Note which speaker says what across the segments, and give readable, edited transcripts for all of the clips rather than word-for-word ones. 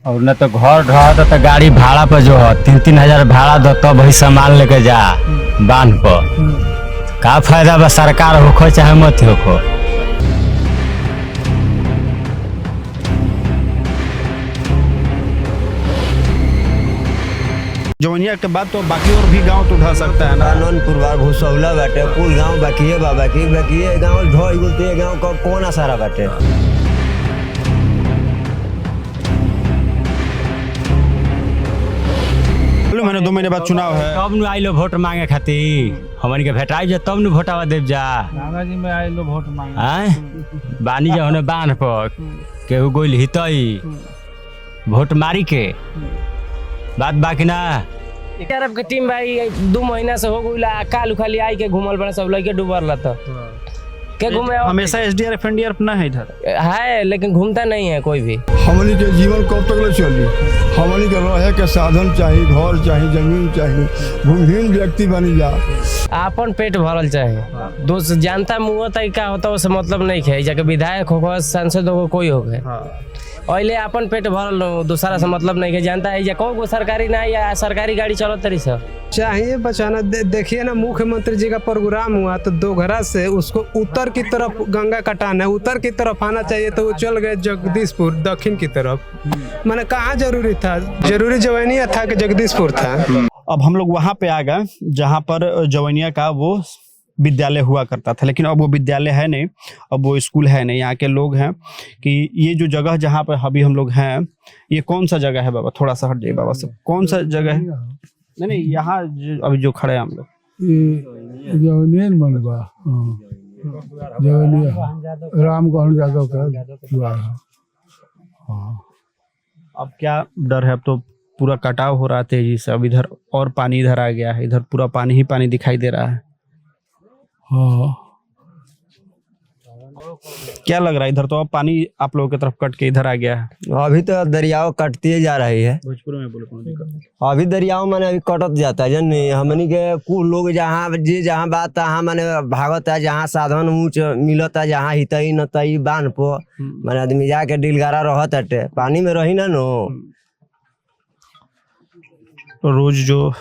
Speaker 1: और न तो घर ढह तो गाड़ी भाड़ा पर जो है 3-3 हजार भाड़ा दो तब वही सामान लेके जा बांध पर। का फायदा बा सरकार होखो चाहे मत होखो।
Speaker 2: जवनिया के बाद तो बाकी और भी गांव तो ढह सकता है ना।
Speaker 3: कानूनपुर बा भूसौला बाटे कुल गांव बाकी बा बाकी गांव ढह बोलते गांव का कौन सारा बाटे।
Speaker 2: मैंने 2 महीने बाद चुनाव है
Speaker 1: तब नु आइलो वोट मांगे खातिर हमन के भेटाई जा तब नु वोटावा देव जा।
Speaker 4: गंगा जी में आइलो वोट मांगे
Speaker 1: आय बानी जा होने बांध पर केहू गोइल हितई वोट मारी के बात बाकी ना।
Speaker 5: अरब के टीम भाई 2 महीना से हो गइला काल उखाली आई के घूमल बड़ा सब लड़के डूबल रहता के घूमे
Speaker 2: हमेशा एसडीआरएफ एनडीआरएफ ना है इधर
Speaker 5: है लेकिन घूमता नहीं है कोई भी।
Speaker 6: हमनी के जीवन कब तक ले चली। हमनी के रहे के साधन चाहिए घर चाहिए जमीन चाहिए भूमिहीन व्यक्ति बनी जा
Speaker 5: आपन पेट भरल चाहे दोस्त जानता मुँह तय का होता उससे मतलब नहीं है जाके विधायक हो सांसद हो कोई हो गए अले अपन पेट भरल दूसरा से मतलब नहीं है जानता है को सरकारी ना या सरकारी गाड़ी चलो तरी सब
Speaker 7: चाहिए बचाना। देखिए ना मुख्यमंत्री जी का प्रोग्राम हुआ तो दोघरा से उसको उत्तर की तरफ गंगा कटाना है उत्तर की तरफ आना चाहिए तो वो चल गए जगदीशपुर दक्षिण की तरफ। मैंने कहाँ जरूरी था जरूरी जवनिया था कि जगदीशपुर था।
Speaker 2: अब हम लोग वहाँ पे आ गए जहाँ पर जवनिया का वो विद्यालय हुआ करता था लेकिन अब वो विद्यालय है नहीं अब वो स्कूल है नहीं। यहाँ के लोग हैं कि ये जो जगह जहाँ पर अभी हम लोग हैं ये कौन सा जगह है बाबा थोड़ा सा हट जाइए बाबा से कौन सा जगह है। नहीं यहाँ अभी जो खड़े हैं हम लोग
Speaker 4: रामगढ़ यादव का।
Speaker 2: अब क्या डर है अब तो पूरा कटाव हो रहा है तेजी से। अब इधर और पानी इधर आ गया है इधर पूरा पानी ही पानी दिखाई दे रहा है। क्या लग रहा है इधर तो अब पानी आप लोगों की तरफ कट के इधर आ गया है।
Speaker 3: अभी तो दरियाव कटती जा रही है
Speaker 2: भोजपुर में बोले कौन दिक्कत।
Speaker 3: अभी दरियाव माने अभी कटत जाता है जन हमनी के कुल लोग जहाँ बात तहाँ माने भागत है जहाँ साधन ऊँच मिलता है जहाँ हितई नतई बांध पर माने आदमी जाके डीलगारा रहत हटे पानी में रही ना नो।
Speaker 2: रोज जो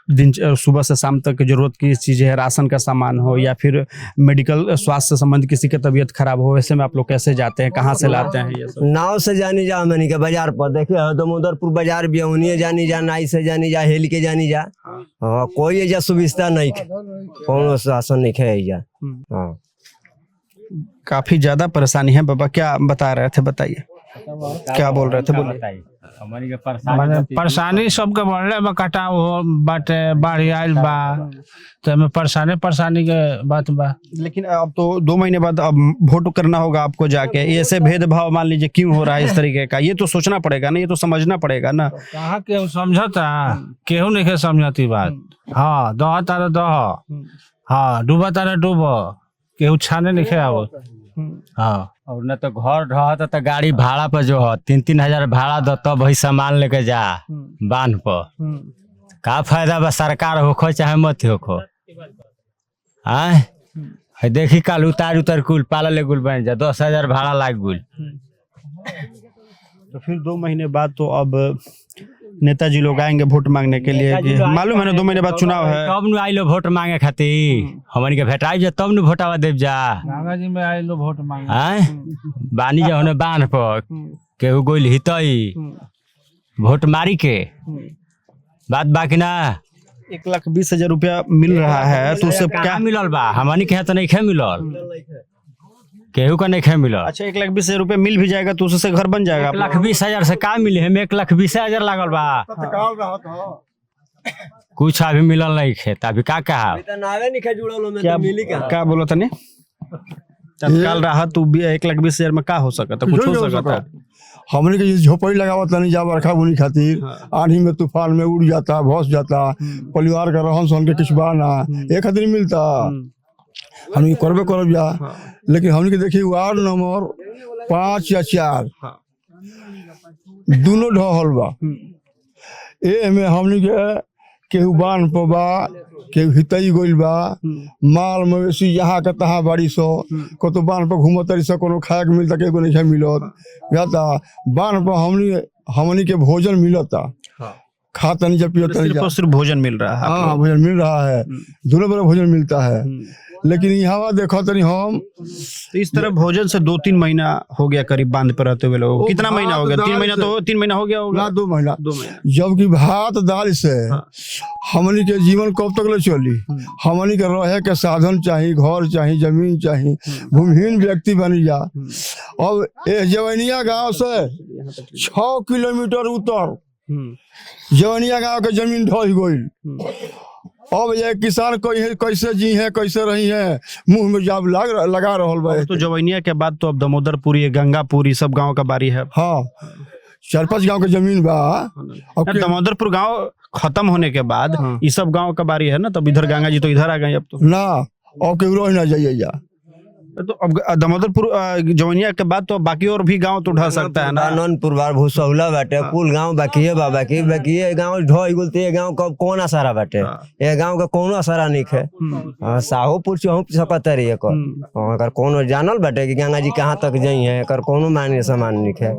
Speaker 2: दिन सुबह से शाम तक जरूरत की चीजें है राशन का सामान हो या फिर मेडिकल स्वास्थ्य से संबंधित किसी की तबीयत खराब हो वैसे में आप लोग कैसे जाते हैं कहाँ से लाते हैं ये सब।
Speaker 3: नाव से जानी जा हमनी के बाजार पर देखिए दमोदरपुर बाजार बियौनिए जानी जा नाई से जानी जा हेल के जानी जा। हाँ कोई एजा सुविधा नहीं कौन शासन नहीं है एजा। हाँ
Speaker 2: काफी ज्यादा परेशानी है बाबा क्या बता रहे थे बताइए क्या बोल रहे थे बोलिए।
Speaker 4: परेशानी सबके बढ़ले में कटाव हो बाटे बाढ़ आयल बा तो में परेशानी के बात बा।
Speaker 2: लेकिन अब तो 2 महीने बाद अब वोट करना होगा आपको जाके ऐसे भेदभाव मान लीजिए क्यों हो रहा है इस तरीके का ये तो सोचना पड़ेगा ना ये तो समझना पड़ेगा ना।
Speaker 4: कहा केहू समझता केहू नहीं समझती बात। हाँ दह तारा दह हाँ डूबा तारा डूब केहू छाने नहीं आवो। हाँ
Speaker 1: और न तो घर ढह तो गाड़ी भाड़ा पर जो है 3-3 हजार भाड़ा दो तब वही सामान लेके जा बांध पर। का फायदा बा सरकार होखो चाहे मत होखो। आय देखी काल उतार कुल पालल गुल बन जा 10,000 भाड़ा लाग गुल।
Speaker 2: तो फिर 2 महीने बाद तो अब नेताजी लोग आएंगे वोट मांगने के लिए मालूम है ना 2 महीने बाद चुनाव है
Speaker 1: तब नु आइलो वोट मांगे खातिर हमन के भेटाई जा तब नु वोटावा देव जा।
Speaker 4: गंगा जी में आइलो वोट मांगे
Speaker 1: आय बानी जा होने बांध पर केहू गोइल हितई वोट मारी के बात बाकी ना।
Speaker 2: 1,20,000 रुपया मिल रहा है तो उससे क्या
Speaker 1: मिलल बा हमनी के तो नहीं खे मिलल केहू का नहीं खे मिलल।
Speaker 2: अच्छा 1,20,000 रुपया मिल भी जाएगा तो उससे घर बन जाएगा।
Speaker 1: 1,20,000 से का मिले हम 1,20,000 लागल बा कुछ अभी मिलल नहीं खे अभी का कहा
Speaker 2: क्या बोला था ने तत्काल राहत 1,20,000 में का हो सकता कुछ हो सकता है।
Speaker 6: हमने के झोपड़ी लगावत नहीं जा बरखा बुनी खातिर आंधी में तूफान में उड़ जाता भस जाता परिवार का रहन सहन के कुछ बाना एक खातिर मिलता हम करबे करब जा। लेकिन हमने के देखिए वार्ड नंबर 5 या 4 दोनों ढहल बा ए में हमने के केहू बान पर बा केहू हितई गइल बा माल मवेशी यहाँ के तहाँ बाड़ी सो को तो बान पर घूमत तरी सो कोनो खाए के मिलता केहू नहीं मिलत जाता बान पर हमने हमनी के भोजन मिलता, खा तनी जब पियो तनी
Speaker 2: सिर्फ और सिर्फ भोजन मिल रहा है आप
Speaker 6: हाँ
Speaker 2: लोगों
Speaker 6: भोजन मिल रहा है, दोनों बड़ा भोजन मिलता है। लेकिन यहाँ देखो तनी हम
Speaker 2: को। तो इस तरह भोजन से 2-3 महीना हो गया करीब बांध पर रहते हुए लोगों को। कितना महीना हो गया? 3 महीना तो 3 महीना हो गया होगा।
Speaker 6: ना 2 महीना,
Speaker 2: 2 महीना।
Speaker 6: जबकि भात दाल से हमनी के जीवन कब तक ले चली? हमनी के रहे के साधन चाहिए, घर चाहिए, जमीन चाहिए, भूमिहीन व्यक्ति बनी जा। अब जवनिया गांव से 6 किलोमीटर उत्तर जवनिया गांव के जमीन ढह गई। अब ये किसान कैसे जी है, कैसे रही है, मुंह में जाब लगा रहल बा।
Speaker 2: तो जवैनिया के बाद तो अब दामोदरपुरी, गंगापुरी सब गांव का बारी है।
Speaker 6: हाँ 4-5 गांव के जमीन बा। अब
Speaker 2: दामोदरपुर गांव खत्म होने के बाद ये सब गांव का बारी है ना, तब इधर गंगा जी तो इधर आ गए अब तो
Speaker 6: ना, और केहू रह ना जाइए जा।
Speaker 2: तो अब दामोदरपुर जवनिया के बाद तो बाकी और भी गांव तो उठा सकता है ना।
Speaker 3: आनंदपुर बार भूसौला बाटे, कुल गांव बाकी है, बाकी ये गांव ढह गल। ये गांव का कौन असरा बाटे? ये गांव का कोनो असरा नहीं है। साहोपुर चौप सकत रही एकर कोनो जानल बाटे कि गंगा जी कहाँ तक जाई है, एकर कोनो मान्य समान नहीं है।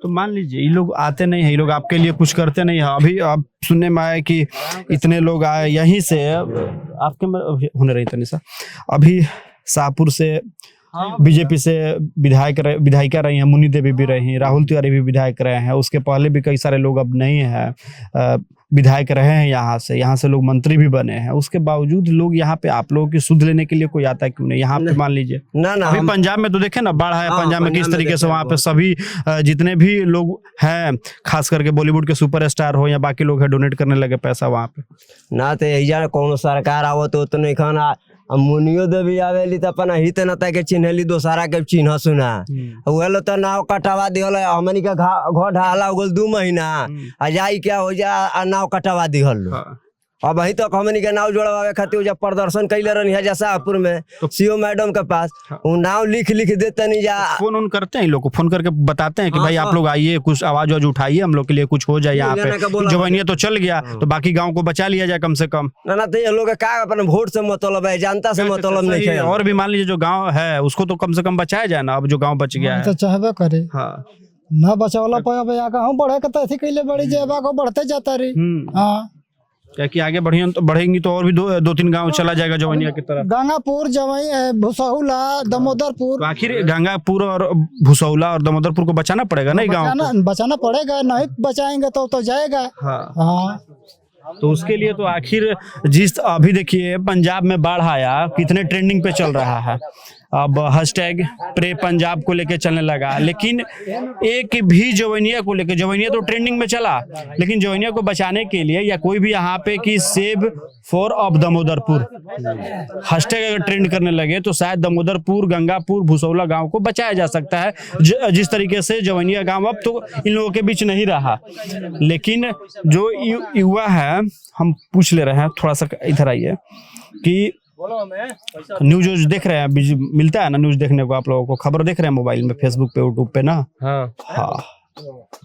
Speaker 2: तो मान लीजिए ये लोग आते नहीं है, ये लोग आपके लिए कुछ करते नहीं है। अभी अब सुनने में आया कि इतने लोग आए यहीं से, आपके होने रही तनिषा, अभी शाहपुर से बीजेपी से विधायिका रही हैं, मुन्नी देवी भी रही हैं, राहुल तिवारी भी विधायक रहे हैं। उसके पहले भी कई सारे लोग अब नहीं हैं विधायक रहे हैं यहाँ से लोग मंत्री भी बने हैं। उसके बावजूद लोग यहाँ पे आप लोगों की सुध लेने के लिए कोई आता है क्यों नहीं? यहाँ पे मान लीजिए
Speaker 3: ना
Speaker 2: अभी पंजाब में तो देखे ना बाढ़ है, पंजाब में किस तरीके से वहाँ पे सभी जितने भी लोग हैं, खास करके बॉलीवुड के सुपरस्टार हो या बाकी लोग हैं, डोनेट करने लगे पैसा वहाँ पे।
Speaker 3: ना तो यही कोनो सरकार आवो तो नहीं खाना। मुनियो देवी आवेली तो अपन हित नता के चिन्हली, दोसारा के चिन्ह सुना उहेलो तो नाव कटवा दिहल। हमनी के घर ढाला हो गल 2 महीना, आ जाई क्या हो जा नाव कटवा दिहल। अब वही तक हमनी के नाव जोड़वावे खातिर जब प्रदर्शन कैले रहनी है शाहपुर में सीओ मैडम के पास, वो नाव लिख देते नहीं जा।
Speaker 2: फोन करते हैं, लोग को फोन करके बताते हैं कि भाई आप लोग आइए, कुछ आवाज उठाइए, हम लोग के लिए कुछ हो जाए यहाँ पे। जवनिया तो चल गया तो बाकी गांव को बचा लिया जाए कम से कम।
Speaker 3: ना तो ये लोग का अपन वोट से मतलब है, जनता से मतलब नहीं है।
Speaker 2: और भी मान लीजिए जो गाँव है उसको तो कम से कम बचाया जाए ना। अब जो गाँव बच गया है
Speaker 8: तो चाहबे करे ना बचावला पाए हम बढ़े के तो कैले बड़ी जेबा को बढ़ते जाता रही। हाँ
Speaker 2: क्या कि आगे बढ़ेंगी तो और भी 2-3 गांव चला जाएगा जवनिया की तरफ।
Speaker 8: गंगापुर, भूसौला, दामोदरपुर।
Speaker 2: तो आखिर गंगापुर और भूसौला और दामोदरपुर को बचाना पड़ेगा ना, गांव
Speaker 8: बचाना पड़ेगा। नहीं बचाएंगे तो जाएगा। हाँ
Speaker 2: तो उसके लिए तो आखिर जिस अभी देखिए पंजाब में बाढ़ आया, कितने ट्रेंडिंग पे चल रहा है। अब हैशटैग प्रे पंजाब को लेके चलने लगा, लेकिन एक भी जवनिया को लेके, जवनिया तो ट्रेंडिंग में चला, लेकिन जवनिया को बचाने के लिए या कोई भी यहाँ पे कि save for of Damodarpur hashtag अगर ट्रेंड करने लगे तो शायद दामोदरपुर, गंगापुर, भूसौला गांव को बचाया जा सकता है। जिस तरीके से जवनिया गांव अब तो इन लोगों के बीच नहीं रहा। लेकिन जो युवा है, हम पूछ ले रहे हैं, थोड़ा सा इधर आइए, कि न्यूज देख रहे हैं, मिलता है ना न्यूज देखने को, आप लोगों को खबर देख रहे हैं मोबाइल में, फेसबुक पे, यूट्यूब पे ना। हाँ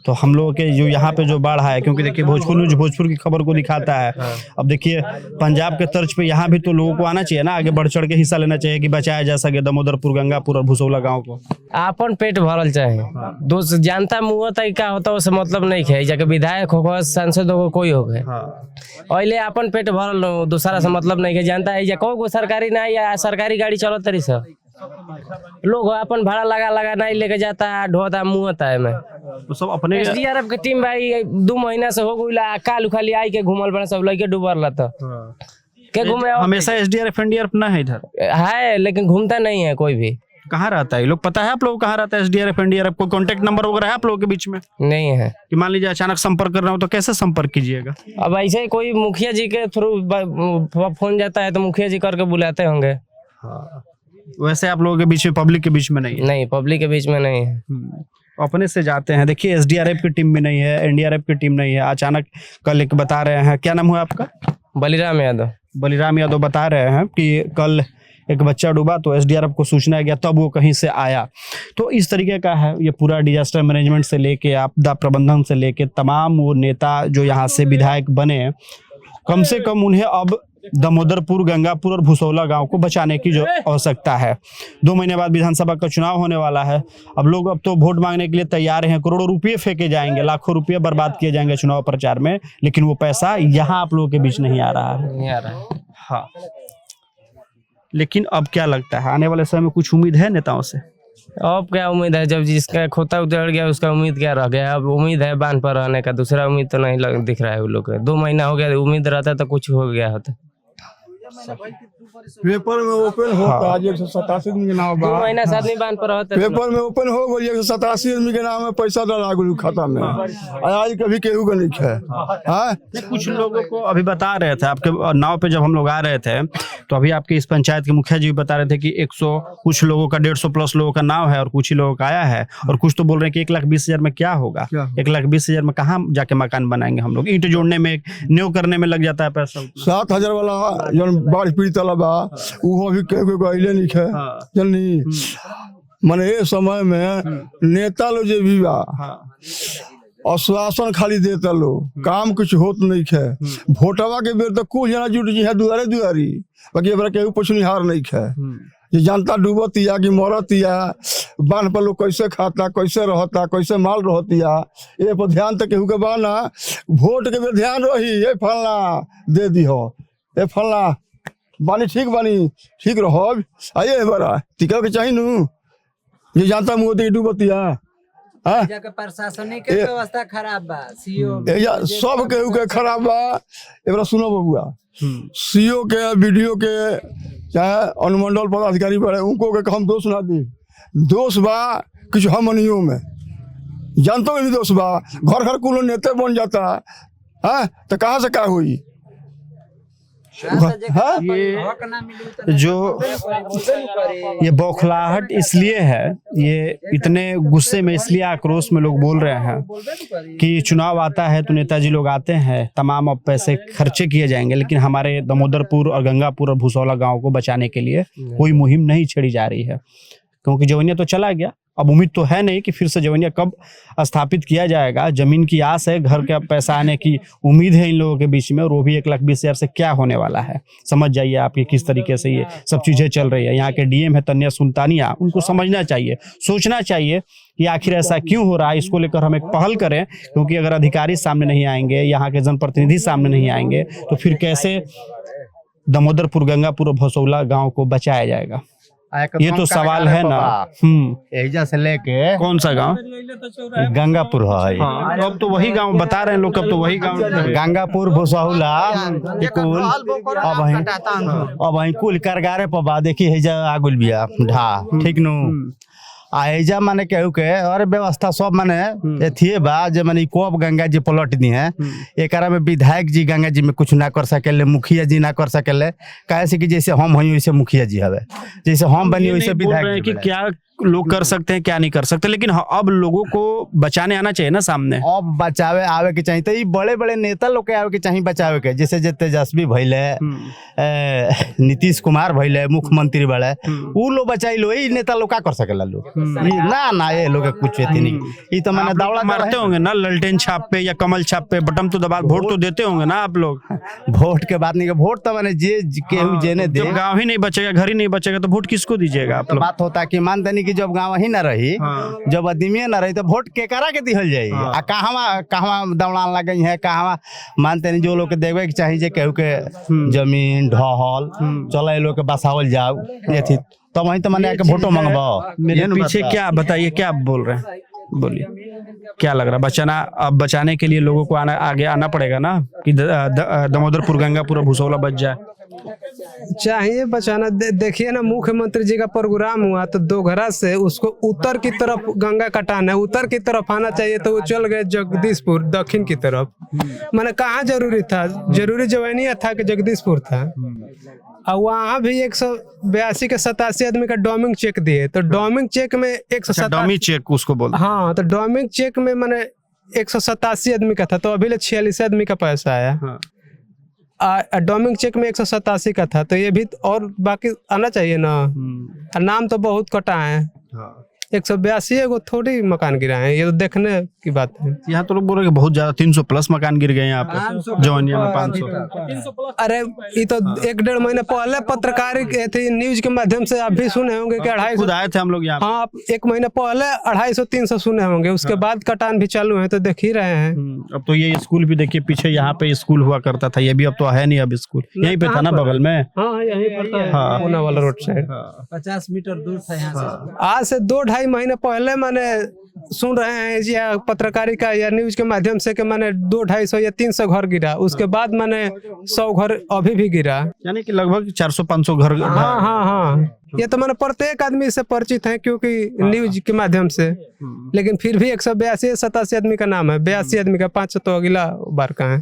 Speaker 2: तो हम लोगों के जो यहाँ पे जो बाढ़ है, क्योंकि देखिए भोजपुर न्यूज भोजपुर की खबर को दिखाता है। अब देखिए पंजाब के तर्ज पे यहाँ भी तो लोगों को आना चाहिए ना, आगे बढ़ चढ़ के हिस्सा लेना चाहिए कि बचाया जा सके दामोदरपुर, गंगापुर और भूसौला गाँव को।
Speaker 5: आपन पेट भरल चाहे, दोस्त जानता मुँह तय का होता उसे मतलब नहीं है। जाके विधायक हो, सांसद हो, कोई हो गए अले अपन पेट भरल, दूसरा से मतलब नहीं है। जानता है को सरकारी ना या सरकारी गाड़ी चलत तरी सब लोग अपन भाड़ा लगा नहीं लेके जाता है, ढोता मुँहता है। मैं
Speaker 2: तो सब अपने
Speaker 5: एसडीआरएफ के टीम भाई 2 महीना से हो गई, काल उखाली आई के घूमल बना, सब लड़के डूबल रहता के घूमे।
Speaker 2: हमेशा एसडीआरएफ एनडीआरएफ ना है इधर
Speaker 5: है, लेकिन घूमता नहीं है कोई भी।
Speaker 2: कहाँ रहता है लोग, पता है आप लोग कहाँ रहता है एसडीआरएफ एनडीआरएफ? कोई कांटेक्ट नंबर वगैरह है आप लोगों के बीच में?
Speaker 5: नहीं है। कि
Speaker 2: मान लीजिए अचानक संपर्क करना हो तो कैसे संपर्क कीजिएगा?
Speaker 5: अब ऐसे ही कोई मुखिया जी के थ्रू फोन जाता है तो मुखिया जी करके बुलाते होंगे।
Speaker 2: वैसे आप लोगों के बीच में, पब्लिक के बीच में नहीं है?
Speaker 5: नहीं, पब्लिक के बीच में नहीं है।
Speaker 2: अपने से जाते हैं। देखिए एसडीआरएफ की टीम में नहीं है, एनडीआरएफ की टीम नहीं है। अचानक कल एक बता रहे हैं, क्या नाम हुआ आपका?
Speaker 5: बलिराम यादव।
Speaker 2: बलिराम यादव बता रहे हैं कि कल एक बच्चा डूबा तो एसडीआरएफ को सूचना गया, तब वो कहीं से आया। तो इस तरीके का है ये पूरा डिजास्टर मैनेजमेंट से लेके आपदा प्रबंधन से लेके तमाम वो नेता जो यहाँ से विधायक बने, कम से कम उन्हें अब दामोदरपुर, गंगापुर और भुसौला गांव को बचाने की जो आवश्यकता है। 2 महीने बाद विधानसभा का चुनाव होने वाला है। अब लोग अब तो वोट मांगने के लिए तैयार हैं, करोड़ों रुपये फेंके जाएंगे, लाखों रुपये बर्बाद किए जाएंगे चुनाव प्रचार में, लेकिन वो पैसा यहाँ आप लोगों के बीच नहीं आ रहा है।
Speaker 5: नहीं आ रहा है।
Speaker 2: हाँ, लेकिन अब क्या लगता है आने वाले समय में कुछ उम्मीद है नेताओं से?
Speaker 5: अब क्या उम्मीद है, जब जिसका खोता उजड़ गया उसका उम्मीद क्या रह गया। अब उम्मीद है बांध पर रहने का, दूसरा उम्मीद तो नहीं दिख रहा है उन लोग को। 2 महीना हो गया, उम्मीद रहता तो कुछ हो गया होता।
Speaker 6: पेपर में ओपन होता आज 187 आदमी के नाम
Speaker 5: 2 महीना से आदमी बांध पर रहता।
Speaker 6: पेपर में ओपन हो गई 187 आदमी के नाम में पैसा डला गई खाता में, आज कभी केहू का नहीं है। हाँ,
Speaker 2: कुछ लोगों को अभी बता रहे थे, आपके नाव पे जब हम लोग आ रहे थे तो अभी आपके इस पंचायत के मुखिया जी भी बता रहे थे कि 100 कुछ लोगों का 150 प्लस लोगों का नाव है और कुछ ही लोगों का आया है, और कुछ तो बोल रहे हैं कि 1,20,000 में क्या होगा। 1,20,000 में कहाँ जाके मकान बनाएंगे हम लोग? ईंट जोड़ने में, न्यू करने में लग जाता है पैसा।
Speaker 6: 7,000 वाला जो बाढ़ पीड़ित बा वो अभी कहले नहीं है जल्दी। माने ये समय में नेता लोग जो भी बा आश्वासन खाली देता लो, काम कुछ होत नहीं है। वोटवा के बेर तो कुछ जना जुट जी है दुआरे दुआरी, बाकी अब केहू पुछनिहार नहीं है। ये जनता डूबतिया कि मरतिया, बांध पर लोग कैसे खाता, कैसे रहता, कैसे माल रहतिया, ये पर ध्यान तो केहू के बाना। वोट के बेर ध्यान रही, ये फलना दे दी हो, ये फलना बानी ठीक रहो। आइए बड़ा टिका के चाहिए नू, ये जानता मोदी डूबतिया।
Speaker 9: प्रशासनिक व्यवस्था खराब बा, सीओ
Speaker 6: सब केहू के खराब बा। एबरा सुनो बबुआ, सीओ के, बीडीओ के, चाहे अनुमंडल पदाधिकारी बड़े, उनको के हम दोष ना दी। दोष बा कुछ हमनियों में, जानते में भी दोष बा। घर घर कुल नेता बन जाता है तो कहाँ से क्या हुई।
Speaker 2: ये बौखलाहट इसलिए है, ये इतने गुस्से में, इसलिए आक्रोश में लोग बोल रहे हैं कि चुनाव आता है तो नेताजी लोग आते हैं, तमाम अब पैसे खर्चे किए जाएंगे, लेकिन हमारे दामोदरपुर और गंगापुर और भुसौला गांव को बचाने के लिए कोई मुहिम नहीं छेड़ी जा रही है, क्योंकि जवनिया तो चला गया। अब उम्मीद तो है नहीं कि फिर से जवनिया कब स्थापित किया जाएगा। जमीन की आस है, घर का पैसा आने की उम्मीद है इन लोगों के बीच में, और वो भी 1,20,000 से क्या होने वाला है। समझ जाइए आपकी किस तरीके से ये सब चीजें चल रही है। यहाँ के डीएम है तन्या सुल्तानिया, उनको समझना चाहिए, सोचना चाहिए कि आखिर ऐसा क्यों हो रहा है। इसको लेकर हम एक पहल करें, क्योंकि अगर अधिकारी सामने नहीं आएंगे, यहाँ के जनप्रतिनिधि सामने नहीं आएंगे, तो फिर कैसे दामोदरपुर, गंगापुर और भुसौला गाँव को बचाया जाएगा। ये तो सवाल है ना।
Speaker 1: एजा से लेके
Speaker 2: कौन सा गांव?
Speaker 1: गंगापुर है।
Speaker 2: अब तो वही गांव बता रहे हैं लोग, अब तो वही गांव
Speaker 1: गंगापुर भुसौला कुल अब वही कुल करगारे पर बा। देखी है जा आगुल बिया ढा ठीक नु आजा माने केहू के और व्यवस्था सब माने एथिए बा जे माने कोब गंगा जी पलट दी है। एकरा में विधायक जी गंगा जी में कुछ ना कर सकेले, मुखिया जी ना कर सकेले, काहे से कि जैसे हम हई वैसे मुखिया जी हवे, जैसे हम बनी वैसे विधायक
Speaker 2: कि क्या लोग कर सकते हैं क्या नहीं कर सकते, लेकिन अब लोगों को बचाने आना चाहिए ना सामने।
Speaker 1: अब बचावे आवे के चाहिए, तो ये बड़े बड़े नेता लोग के आवे के चाहिए बचावे के, जैसे जे तेजस्वी भइले, नीतीश कुमार भइले मुख्यमंत्री बड़े, उ लोग बचाई लो। ये नेता लोग का कर सकेला लोग ना ये लोग कुछ नहीं। ये तो मैंने दौड़ा
Speaker 2: मारते होंगे ना ललटेन छाप पे या कमल छाप पे, बटन तो दबा, वोट तो देते होंगे ना आप लोग।
Speaker 1: वोट के बात नहीं, वोट तो मैंने जे केहू जेने दे,
Speaker 2: गाँव ही नहीं बचेगा, घर ही नहीं बचेगा, तो वोट किसको दीजिएगा आप लोग?
Speaker 1: बात होता कि मानते नहीं कि जब गाँव ही ना रही, जब आदमी ना रही, तो वोट के करा के दिहल जाई। आ कहवा दौड़ान लगे है, कहवा मानते नहीं। जो लोग के देवे के चाहिए, जे केहू के जमीन ढहल चलो, ये लोग के बसावल जाओ, ये थी तो वहीं तो मैंने आके वोटो मंगवाओ।
Speaker 2: मेरे पीछे क्या बताइए, क्या बोल रहे हैं, बोलिए क्या लग रहा है? बचाना, अब बचाने के लिए लोगों को आगे आना पड़ेगा ना, कि दामोदरपुर, गंगापुर, भुसौला बच जाए।
Speaker 7: चाहिए बचाना। देखिए ना, मुख्यमंत्री जी का प्रोग्राम हुआ तो दोघरा से उसको उत्तर की तरफ गंगा कटाना है, उत्तर की तरफ आना चाहिए, तो वो चल गए जगदीशपुर दक्षिण की तरफ। मैंने कहाँ जरूरी था, जरूरी जवनिया था कि जगदीशपुर था। और वहाँ भी 182 के 87 आदमी का डोमिंग चेक दिए, तो डोमिंग चेक में 187
Speaker 2: चेक उसको बोल।
Speaker 7: हाँ, तो डोमिंग चेक में मैंने 187 आदमी का था, तो अभी 46 आदमी का पैसा आया। डोमिंग चेक में 187 का था, तो ये भी और बाकी आना चाहिए ना। नाम तो बहुत कटा है। 182 एगो थोड़ी मकान गिरा है, ये तो देखने की बात है।
Speaker 2: यहाँ तो लोग बोल रहे हैं कि बहुत ज्यादा 300 प्लस मकान गिर गए यहाँ पे जवनिया में 500।
Speaker 7: अरे ये तो 1-1.5 महीने पहले पत्रकारिता थी, न्यूज के माध्यम से आप भी सुने होंगे कि 250।
Speaker 2: खुद आए थे हम लोग यहाँ
Speaker 7: हाँ, 1 महीने पहले 250-300 सुने होंगे, उसके बाद कटान भी चालू है, तो देख ही रहे हैं।
Speaker 2: अब तो ये स्कूल भी देखिए, पीछे यहाँ पे स्कूल हुआ करता था, ये भी अब तो है नहीं। अब स्कूल यहीं पे था ना बगल में।
Speaker 7: हाँ, यहीं पर था, पूना वाला रोड साइड।
Speaker 9: 50 मीटर दूर था यहाँ से।
Speaker 7: आज से 2-2.5 महीने पहले मैंने सुन रहे हैं जी, या पत्रकारिता या न्यूज के माध्यम से कि मैंने 200-250 या 300 घर गिरा, उसके बाद मैंने 100 घर अभी भी गिरा,
Speaker 2: यानी कि लगभग 400-500 घर।
Speaker 7: हाँ हाँ हाँ, ये तो मैंने प्रत्येक आदमी से परिचित है, क्योंकि न्यूज के माध्यम से। लेकिन फिर भी 182-87 आदमी का नाम है, 82 आदमी का, 5 तो अगला बार का है,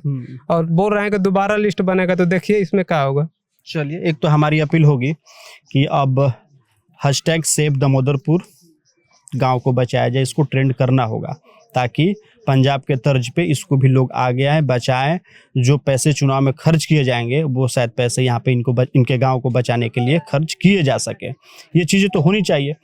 Speaker 7: और बोल रहे हैं कि दोबारा लिस्ट बनेगा, तो देखिए इसमें क्या होगा।
Speaker 2: चलिए, एक तो हमारी अपील होगी कि अब #सेव दामोदरपुर गांव को बचाया जाए, इसको ट्रेंड करना होगा, ताकि पंजाब के तर्ज पे इसको भी लोग आगे आए, बचाएं। जो पैसे चुनाव में खर्च किए जाएंगे वो शायद पैसे यहाँ पे इनके गांव को बचाने के लिए खर्च किए जा सके। ये चीज़ें तो होनी चाहिए।